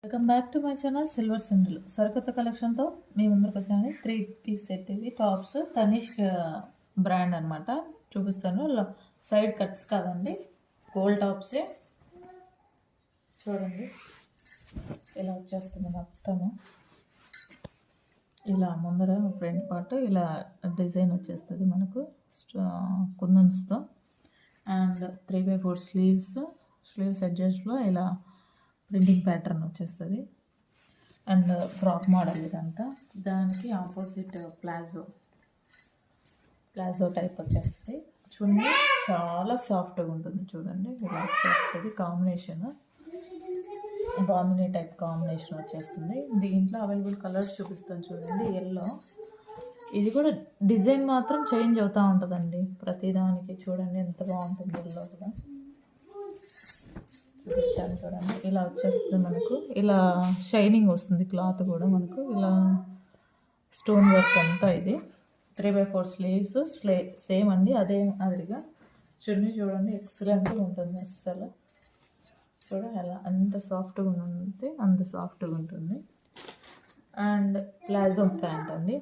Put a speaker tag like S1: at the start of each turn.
S1: Welcome back to my channel silver సిండిల్. సరికొత్త కలెక్షన్తో మీ ముందుకు వచ్చాను. 3 పీస్ సెట్ ఇది. టాప్స్ తనిష్క్ బ్రాండ్ అనమాట. చూపిస్తాను. సైడ్ కట్స్ కాదండి, గోల్డ్ టాప్సే. చూడండి ఇలా వచ్చేస్తుంది మొత్తము. ఇలా ముందర ఫ్రంట్ పార్ట్ ఇలా డిజైన్ వచ్చేస్తుంది మనకు కుందన్స్తో. అండ్ 3/4 స్లీవ్స్ ఎడ్జెస్లో ఇలా ప్రింటింగ్ ప్యాటర్న్ వచ్చేస్తుంది. అండ్ ఫ్రాక్ మోడల్ ఇదంతా. దానికి ఆపోజిట్ ప్లాజో టైప్ వచ్చేస్తుంది. చున్నీ చాలా సాఫ్ట్గా ఉంటుంది. చూడండి ఇలా వచ్చేస్తుంది. కాంబినేషన్ బాందినీ టైప్ కాంబినేషన్ వచ్చేస్తుంది. దీంట్లో అవైలబుల్ కలర్స్ చూపిస్తాను చూడండి. ఎల్లో, ఇది కూడా డిజైన్ మాత్రం చేంజ్ అవుతూ ఉంటుందండి ప్రతిదానికి. చూడండి ఎంత బాగుంటుంది. ఎల్లో కూడా చూపిస్తాను చూడండి. ఇలా వచ్చేస్తుంది మనకు. ఇలా షైనింగ్ వస్తుంది క్లాత్ కూడా మనకు. ఇలా స్టోన్ వర్క్ అంతా. ఇది 3/4 స్లీవ్స్ సేమ్ అండి, అదే మాదిరిగా. చున్నీ చూడండి ఎక్సలెంట్గా ఉంటుంది. అసలు చూడండి అలా అంత సాఫ్ట్గా ఉంటుంది, అంత సాఫ్ట్గా ఉంటుంది. అండ్ ప్లాజో ప్యాంట్ అండి.